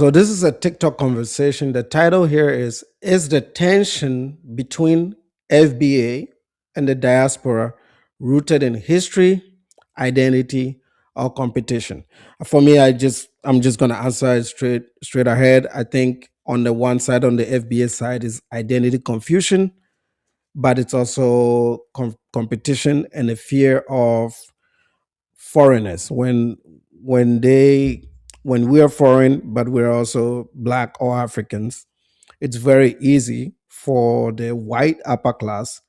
So this is a TikTok conversation. The title here is the tension between FBA and the diaspora rooted in history, identity, or competition? For me, I'm just gonna answer it straight ahead. I think on the one side, on the FBA side, is identity confusion, but it's also competition and a fear of foreigners when when we are foreign but we're also black or Africans. It's very easy for the white upper class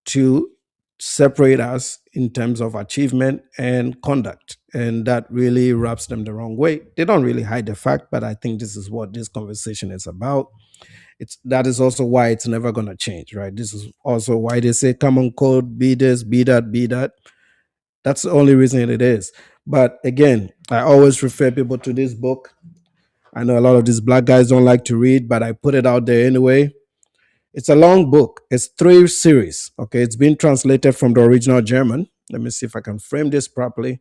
to separate us in terms of achievement and conduct, and that really rubs them the wrong way. They don't really hide the fact, but I think this is what this conversation is about. It's that is also why it's never going to change, right? This is also why they say common code, be this, be that, be that. That's the only reason it is. But again, I always refer people to this book. I know a lot of these black guys don't like to read, but I put it out there anyway. It's a long book. It's 3 series. Okay, it's been translated from the original German. Let me see if I can frame this properly.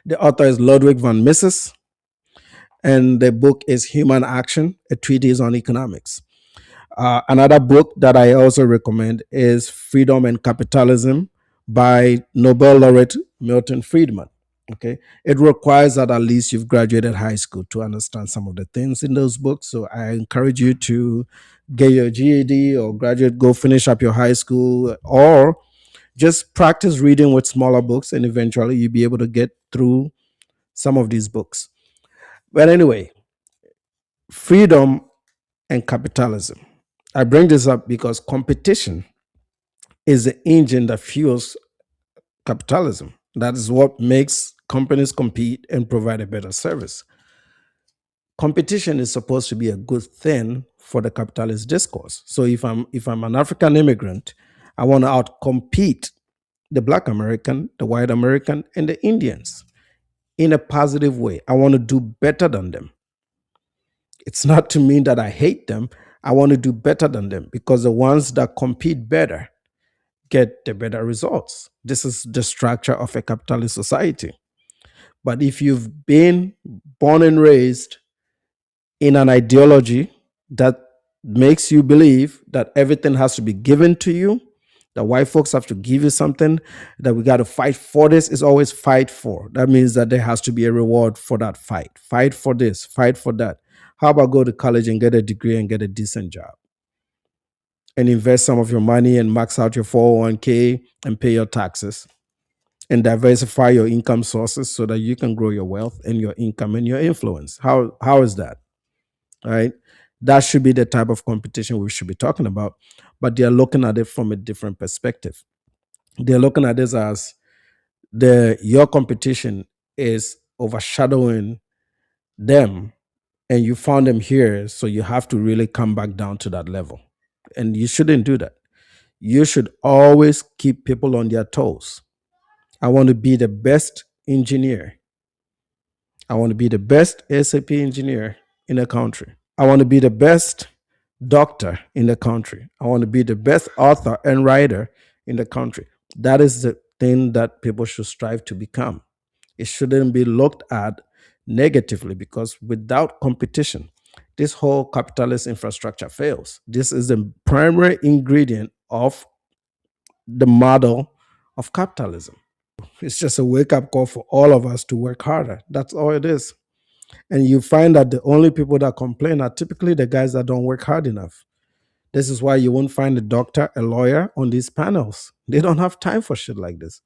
The author is Ludwig von Mises, and the book is Human Action: A Treatise on Economics. Another book that I also recommend is Freedom and Capitalism by Nobel laureate Milton Friedman. Okay, it requires that at least you've graduated high school to understand some of the things in those books. So I encourage you to get your GED or graduate, go finish up your high school, or just practice reading with smaller books, and eventually you'll be able to get through some of these books. But anyway, freedom and capitalism. I bring this up because competition is the engine that fuels capitalism. That is what makes companies compete and provide a better service. Competition is supposed to be a good thing for the capitalist discourse. So if I'm an African immigrant, I want to outcompete the Black American, the white American, and the Indians in a positive way. I want to do better than them. It's not to mean that I hate them. I want to do better than them because the ones that compete better get the better results. This is the structure of a capitalist society. But if you've been born and raised in an ideology that makes you believe that everything has to be given to you, that white folks have to give you something, that we got to fight for this, is always fight for. That means that there has to be a reward for that fight. Fight for this, fight for that. How about go to college and get a degree and get a decent job? And invest some of your money and max out your 401k and pay your taxes and diversify your income sources so that you can grow your wealth and your income and your influence. How is that? All right. That should be the type of competition we should be talking about. But they're looking at it from a different perspective. They're looking at this as your competition is overshadowing them, and you found them here, so you have to really come back down to that level. And you shouldn't do that. You should always keep people on their toes. I want to be the best engineer. I want to be the best SAP engineer in the country. I want to be the best doctor in the country. I want to be the best author and writer in the country. That is the thing that people should strive to become. It shouldn't be looked at negatively, because without competition, this whole capitalist infrastructure fails. This is the primary ingredient of the model of capitalism. It's just a wake up call for all of us to work harder. That's all it is. And you find that the only people that complain are typically the guys that don't work hard enough. This is why you won't find a doctor, a lawyer on these panels. They don't have time for shit like this.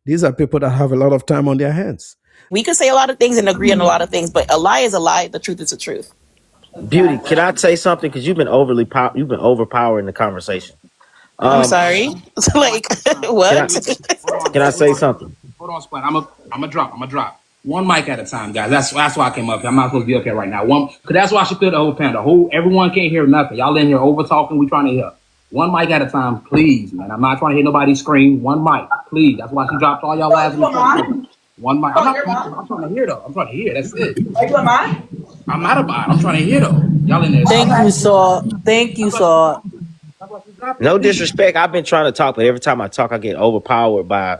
These are people that have a lot of time on their hands. We could say a lot of things and agree on a lot of things, but a lie is a lie. The truth is the truth. Beauty, can I say something? Because you've been you've been overpowering the conversation. I'm sorry. Like, what? Can I say something? Hold on, Splat. I'm a drop. One mic at a time, guys. That's why I came up here. I'm not supposed to be up here right now. Cause that's why I should clear the whole panel. Everyone can't hear nothing. Y'all in here over talking. We trying to hear. One mic at a time, please, man. I'm not trying to hear nobody scream. One mic, please. That's why she dropped all y'all last week. One mic. I'm trying to hear though. I'm trying to hear. That's it. Are you a bot? I'm not a bot. I'm trying to hear though. Y'all in there. Thank you, Saw. No disrespect. I've been trying to talk, but every time I talk, I get overpowered by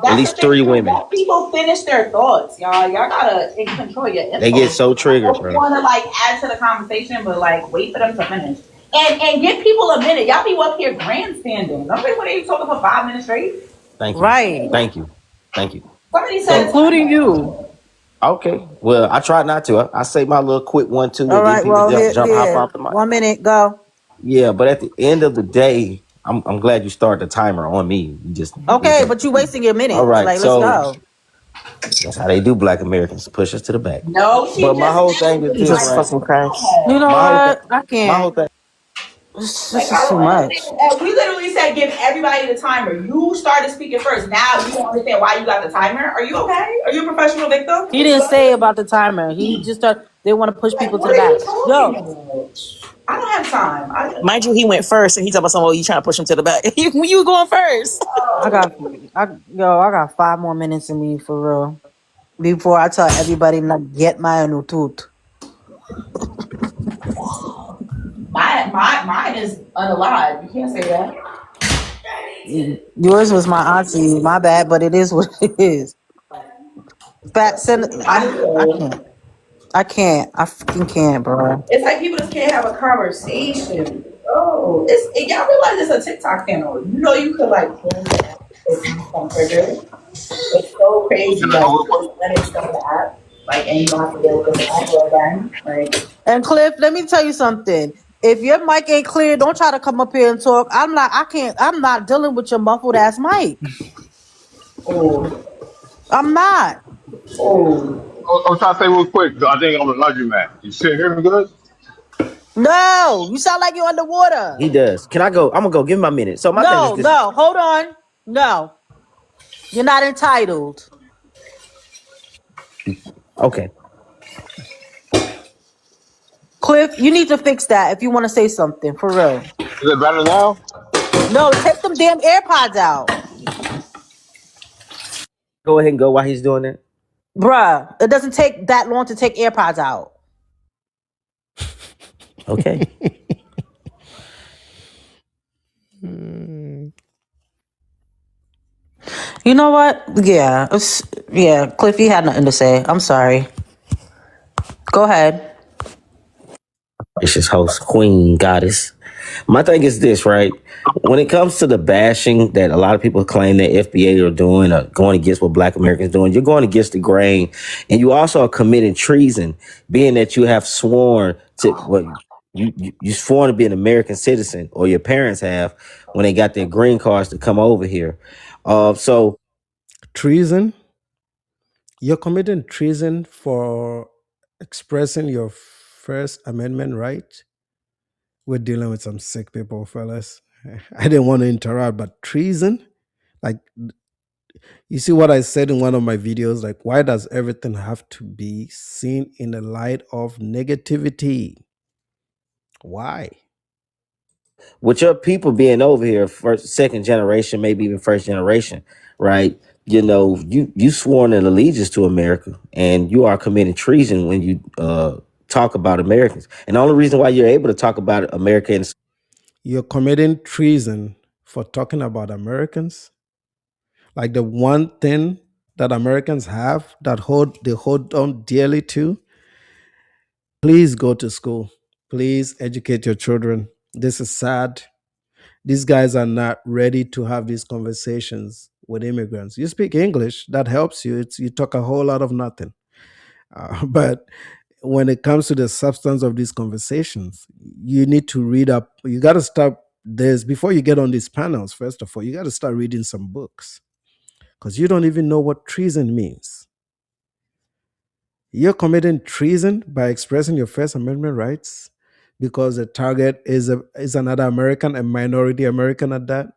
At That's the least thing. 3 women. Let people finish their thoughts, y'all. Y'all gotta control your They get impulse. so triggered, You bro. want to like add to the conversation, but like wait for them to finish. And give people a minute. Y'all be up here grandstanding. Don't think when they talking for 5 minutes straight. Thank you. Right. Thank you. Thank you. Somebody said Including you. Okay. Well, I try not to. I say my little quick 1-2 All and then right. people Well, hop here. off the mic. 1 minute, go. Yeah, but at the end of the day, I'm glad you started the timer on me. You just Okay, but you wasting your all minute. right. Like, let's So go. that's how they do Black Americans, push us to the back. no. She But my just whole thing is this, like Jesus right? fucking Christ. You know My whole thing, what? I my whole can't. thing. This like is I too don't much. understand. And we literally said give everybody the timer. You started speaking first. Now you don't understand why you got the timer. Are you okay? Are you a professional victim? He didn't say about the timer. He just started. They want to push Like people to what the are you back. talking Yo, about? I don't have time. Mind you, he went first, and he's talking about someone you trying to push him to the back. You going first? I got. I got 5 more minutes in me for real. Before I tell everybody not get my tooth. Mine is unalive. You can't say that. Yours was my auntie. My bad, but it is what it is. Fat send. I can't. I can't. I fucking can't, bro. It's like people just can't have a conversation. Oh, y'all realize it's a TikTok channel. You know you could like change the app if you become triggered. It's so crazy. Like you can just let it start the app, like and you don't have to deal with the app again. Like And Cliff, let me tell you something. If your mic ain't clear, don't try to come up here and talk. I'm not. I can't. I'm not dealing with your muffled ass mic. oh I'm not. oh. I'm trying to say real quick. I think I'm a laundromat. You still hear me good? No, you sound like you're underwater. He does. Can I go? I'm gonna go. Give him my minute. So my thing is No, this. no. Hold on. No, you're not entitled. Okay. Cliff, you need to fix that if you want to say something for real. Is it better now? No, take them damn AirPods out, Go ahead and go while he's doing that. bruh. It doesn't take that long to take AirPods out. Okay. You know what? Yeah, yeah. Cliff, you had nothing to say. I'm sorry. Go ahead. Gracious host, queen, goddess. My thing is this, right? When it comes to the bashing that a lot of people claim that FBA are doing or going against what Black Americans doing, you're going against the grain, and you also are committing treason, being that you have sworn to what you sworn to be an American citizen, or your parents have when they got their green cards to come over here. So Treason. You're committing treason for expressing your First Amendment right. We're dealing with some sick people, fellas. I didn't want to interrupt, but treason, like, you see what I said in one of my videos, like, why does everything have to be seen in the light of negativity? Why? with your people being over here, first, second generation, maybe even first generation, right? You know, you sworn an allegiance to America, and you are committing treason when you talk about Americans. And the only reason why you're able to talk about Americans, You're committing treason for talking about Americans. Like the one thing that Americans have that they hold on dearly to. Please go to school. Please educate your children. This is sad. These guys are not ready to have these conversations with immigrants. You speak English, that helps you. You talk a whole lot of nothing. But when it comes to the substance of these conversations, you need to read up. You got to start this before you get on these panels. First of all, you got to start reading some books because you don't even know what treason means. You're committing treason by expressing your First Amendment rights because the target is another American, a minority American at that.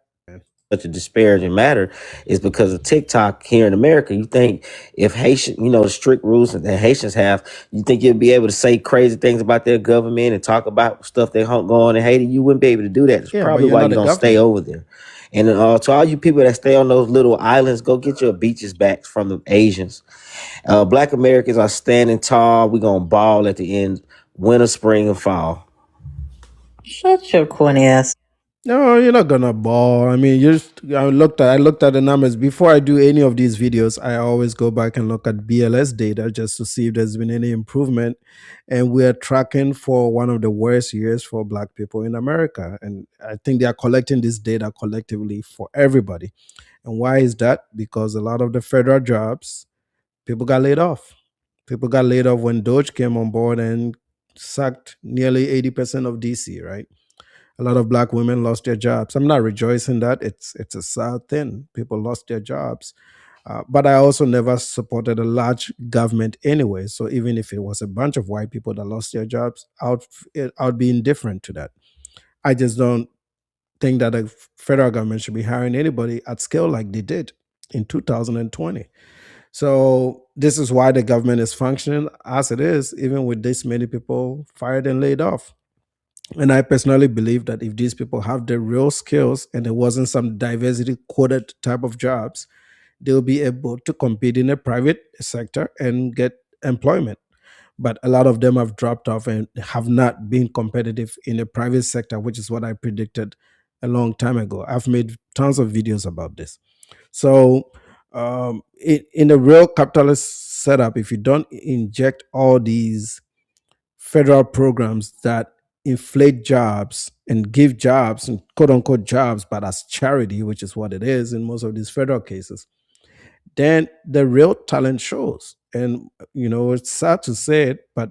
such a disparaging matter, is because of TikTok here in America. You think if Haitian, the strict rules that Haitians have, you think you'll be able to say crazy things about their government and talk about stuff they go on in Haiti? You wouldn't be able to do that. It's Yeah, but probably you're why not you the don't stay government. over there. And to all you people that stay on those little islands, go get your beaches back from the Asians. Black Americans are standing tall. We're going to ball at the end, winter, spring, and fall. Shut your corny ass. No, you're not gonna ball. I mean, I looked at the numbers before I do any of these videos. I always go back and look at BLS data just to see if there's been any improvement. And we're tracking for one of the worst years for Black people in America. And I think they are collecting this data collectively for everybody. And why is that? Because a lot of the federal jobs, people got laid off. People got laid off when Doge came on board and sacked nearly 80% of DC, right? A lot of Black women lost their jobs. I'm not rejoicing that. It's a sad thing. People lost their jobs. But I also never supported a large government anyway. So even if it was a bunch of white people that lost their jobs, I would be indifferent to that. I just don't think that the federal government should be hiring anybody at scale like they did in 2020. So this is why the government is functioning as it is, even with this many people fired and laid off. And I personally believe that if these people have the real skills and it wasn't some diversity quoted type of jobs, they'll be able to compete in the private sector and get employment. But a lot of them have dropped off and have not been competitive in the private sector, which is what I predicted a long time ago. I've made tons of videos about this. So, in a real capitalist setup, if you don't inject all these federal programs that inflate jobs and give jobs and quote unquote jobs, but as charity, which is what it is in most of these federal cases, then the real talent shows. And, it's sad to say it, but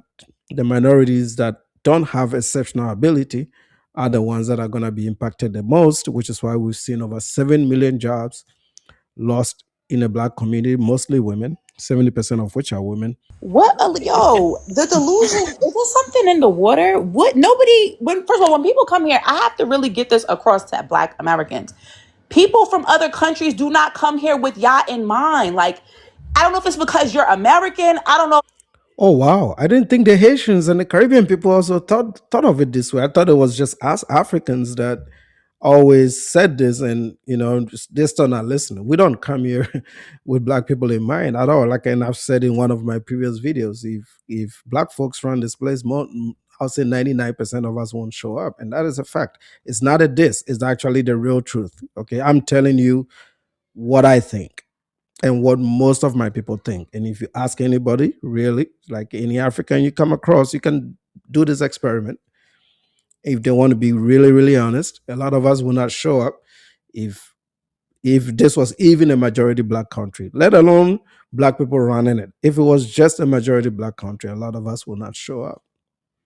the minorities that don't have exceptional ability are the ones that are going to be impacted the most, which is why we've seen over 7 million jobs lost in a Black community, mostly women, 70% of which are women. What yo, the delusion, is there something in the water? What nobody when first of all, when people come here, I have to really get this across to Black Americans. People from other countries do not come here with y'all in mind. Like, I don't know if it's because you're American. I don't know. Oh wow! I didn't think the Haitians and the Caribbean people also thought of it this way. I thought it was just us Africans that always said this, and they're still not listening. We don't come here with Black people in mind at all. Like, and I've said in one of my previous videos, if Black folks run this place, more, I'll say 99% of us won't show up, and that is a fact. It's not a diss; it's actually the real truth. Okay, I'm telling you what I think and what most of my people think. And if you ask anybody, really, like any African you come across, you can do this experiment. If they want to be really, really honest, a lot of us will not show up if this was even a majority Black country, let alone Black people running it. If it was just a majority Black country, a lot of us will not show up.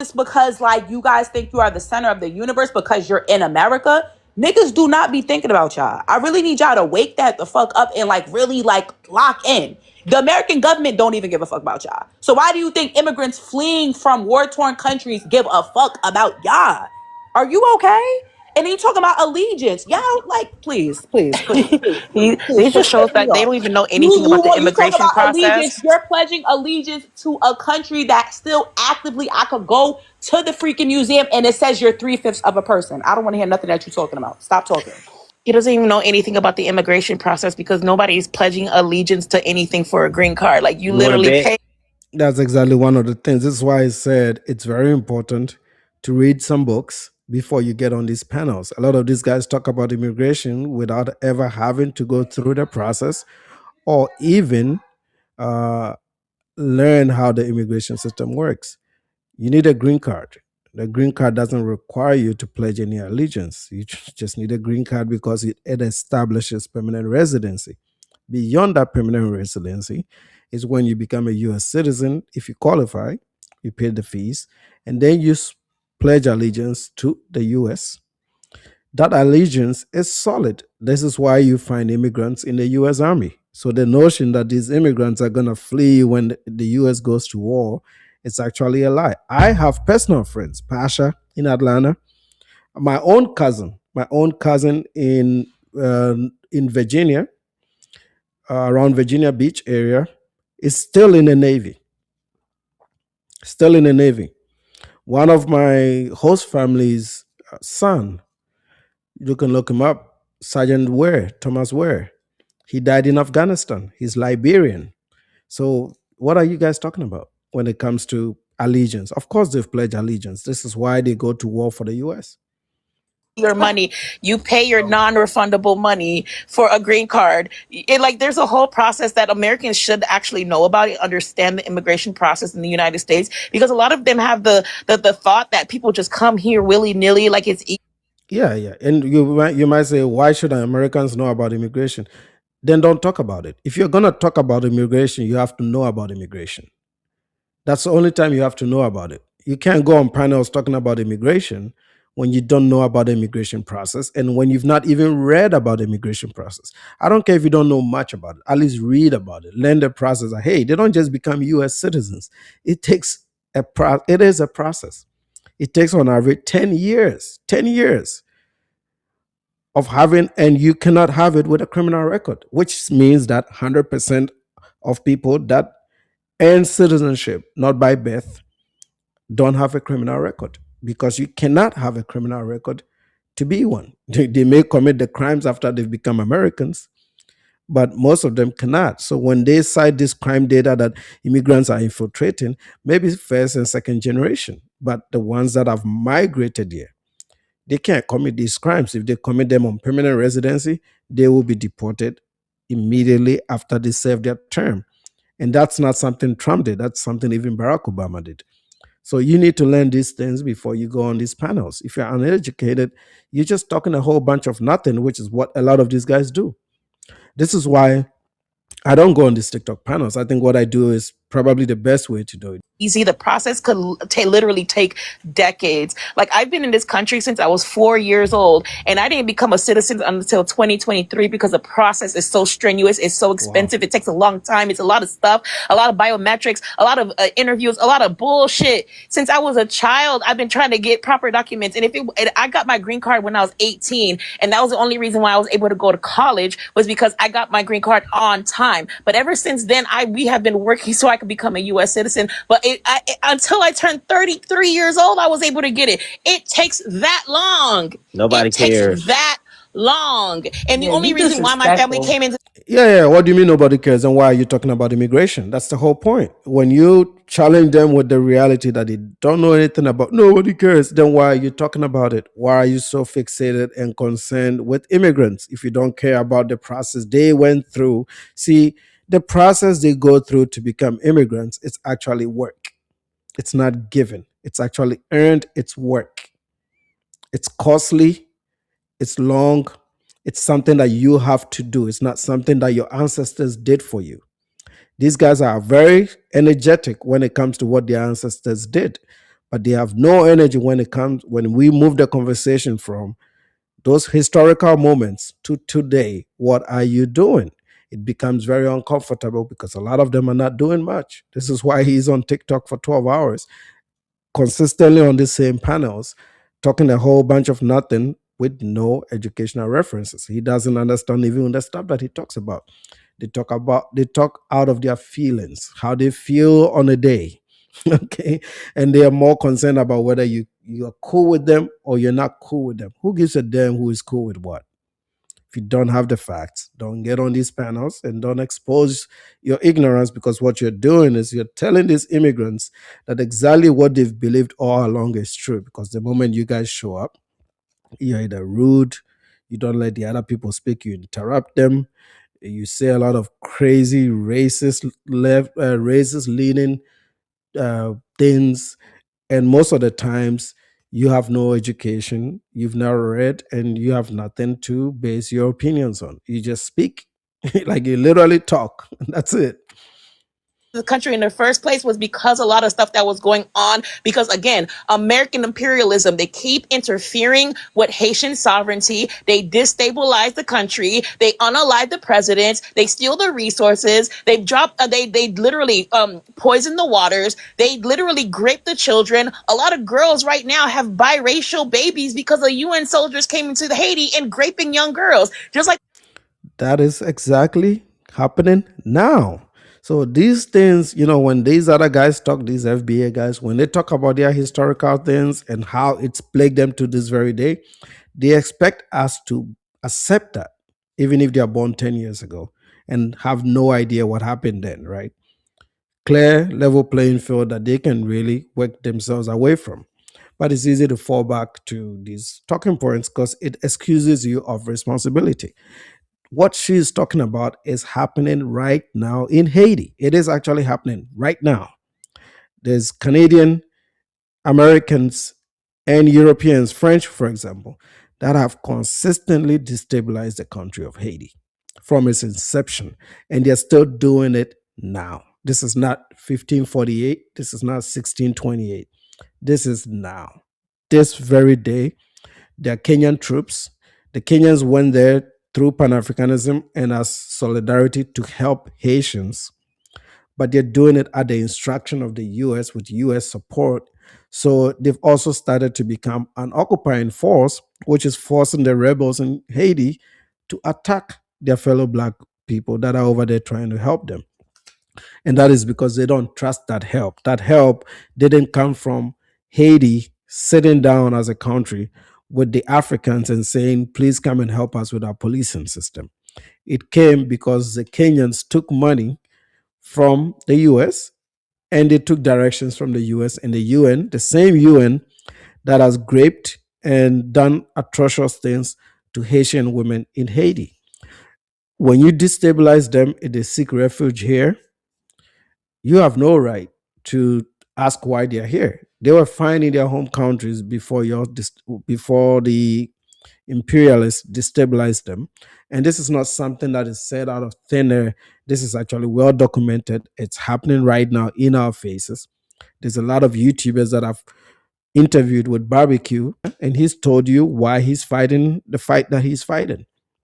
It's because like you guys think you are the center of the universe because you're in America. Niggas do not be thinking about y'all. I really need y'all to wake that the fuck up and like really like lock in. The American government don't even give a fuck about y'all. So why do you think immigrants fleeing from war-torn countries give a fuck about y'all? Are you okay? And then you talking about allegiance. Y'all like please, please, please, please, please, This just just shows piss me that they off. don't even know You anything you about the want you talk immigration about allegiance? process. You're pledging allegiance to a country that still actively I could go to the freaking museum and it says you're 3/5 of a person. I don't want to hear nothing that you're talking about. Stop talking. He doesn't even know anything about the immigration process because nobody is pledging allegiance to anything for a green card. Like you You want to literally bet? pay. That's exactly one of the things. This is why I said it's very important to read some books before you get on these panels. A lot of these guys talk about immigration without ever having to go through the process or even uh, learn how the immigration system works. You need a green card. The green card doesn't require you to pledge any allegiance. You just need a green card because it establishes permanent residency. Beyond that permanent residency is when you become a US citizen. If you qualify, you pay the fees, and then you pledge allegiance to the US. That allegiance is solid. This is why you find immigrants in the US Army. So the notion that these immigrants are going to flee when the US goes to war, it's actually a lie. I have personal friends, Pasha in Atlanta, my own cousin in Virginia, around Virginia Beach area, is still in the Navy. Still in the Navy. One of my host family's son, you can look him up, Sergeant Ware, Thomas Ware. He died in Afghanistan. He's Liberian. So, what are you guys talking about when it comes to allegiance? Of course, they've pledged allegiance. This is why they go to war for the US. your money, you pay your non-refundable money for a green card. It, like, there's a whole process that Americans should actually know about it, understand the immigration process in the United States, because a lot of them have the thought that people just come here willy-nilly, like it's Yeah, yeah. And you might say, why should Americans know about immigration? Then don't talk about it. If you're gonna talk about immigration, you have to know about immigration. That's the only time you have to know about it. You can't go on panels talking about immigration when you don't know about the immigration process and when you've not even read about the immigration process. I don't care if you don't know much about it. At least read about it. Learn the process. Hey, they don't just become US citizens. It takes it is a process. It takes on average 10 years. 10 years of having, and you cannot have it with a criminal record, which means that 100% of people that earn citizenship, not by birth, don't have a criminal record because you cannot have a criminal record to be one. They may commit the crimes after they've become Americans, but most of them cannot. So when they cite this crime data that immigrants are infiltrating, maybe first and second generation, but the ones that have migrated here, they can't commit these crimes. If they commit them on permanent residency, they will be deported immediately after they serve their term. And that's not something Trump did. That's something even Barack Obama did. So you need to learn these things before you go on these panels. If you're uneducated, you're just talking a whole bunch of nothing, which is what a lot of these guys do. This is why I don't go on these TikTok panels. I think what I do is probably the best way to do it. easy. The process could literally take decades. Like, I've been in this country since I was 4 years old, and I didn't become a citizen until 2023 because the process is so strenuous. It's so expensive. Wow. It takes a long time. It's a lot of stuff, a lot of biometrics, a lot of interviews, a lot of bullshit. Since I was a child, I've been trying to get proper documents. And I got my green card when I was 18, and that was the only reason why I was able to go to college, was because I got my green card on time. But ever since then, we have been working so I could become a U.S. citizen. But until I turned 33 years old, I was able to get it. It takes that long. Nobody It takes cares. that long. And the Yeah, only you reason why my family disrespectful. came into Yeah. What do you mean nobody cares? And why are you talking about immigration? That's the whole point. When you challenge them with the reality that they don't know anything about, nobody cares, then why are you talking about it? Why are you so fixated and concerned with immigrants if you don't care about the process they went through? See, the process they go through to become immigrants, it's actually work. It's not given. It's actually earned. It's work. It's costly. It's long. It's something that you have to do. It's not something that your ancestors did for you. These guys are very energetic when it comes to what their ancestors did, but they have no energy when we move the conversation from those historical moments to today. What are you doing? It becomes very uncomfortable because a lot of them are not doing much. This is why he's on TikTok for 12 hours consistently on the same panels, talking a whole bunch of nothing with no educational references. He doesn't understand even the stuff that he talks about. They talk out of their feelings, how they feel on a day. Okay. And they are more concerned about whether you're cool with them or you're not cool with them. Who gives a damn who is cool with what? If you don't have the facts, don't get on these panels and don't expose your ignorance, because what you're doing is you're telling these immigrants that exactly what they've believed all along is true. Because the moment you guys show up, you're either rude, you don't let the other people speak, you interrupt them, you say a lot of crazy racist leaning things, and most of the times you have no education, you've never read, and you have nothing to base your opinions on. You just speak. Like, you literally talk. That's it. the country in the first place was because a lot of stuff that was going on. Because again, American imperialism, they keep interfering with Haitian sovereignty. They destabilize the country. They unalive the presidents. They steal the resources. They drop. They literally poison the waters. They literally grape the children. A lot of girls right now have biracial babies because the UN soldiers came into Haiti and graping young girls. Just like That is exactly happening now. So these things, when these other guys talk, these FBA guys, when they talk about their historical things and how it's plagued them to this very day, they expect us to accept that, even if they are born 10 years ago and have no idea what happened then, right? Clear, level playing field that they can really work themselves away from. But it's easy to fall back to these talking points because it excuses you of responsibility. What she's talking about is happening right now in Haiti. It is actually happening right now. There's Canadian, Americans, and Europeans, French, for example, that have consistently destabilized the country of Haiti from its inception, and they're still doing it now. This is not 1548. This is not 1628. This is now. This very day, there are Kenyan troops. The Kenyans went there through Pan Africanism and as solidarity to help Haitians, but they're doing it at the instruction of the US with US support. So they've also started to become an occupying force, which is forcing the rebels in Haiti to attack their fellow black people that are over there trying to help them. And that is because they don't trust that help. That help didn't come from Haiti sitting down as a country with the Africans and saying, please come and help us with our policing system. It came because the Kenyans took money from the US and they took directions from the US and the UN, the same UN that has raped and done atrocious things to Haitian women in Haiti. When you destabilize them and they seek refuge here, you have no right to ask why they are here. They were fine in their home countries before the imperialists destabilized them. And this is not something that is said out of thin air. This is actually well documented. It's happening right now in our faces. There's a lot of YouTubers that have interviewed with Barbecue, and he's told you why he's fighting the fight that he's fighting.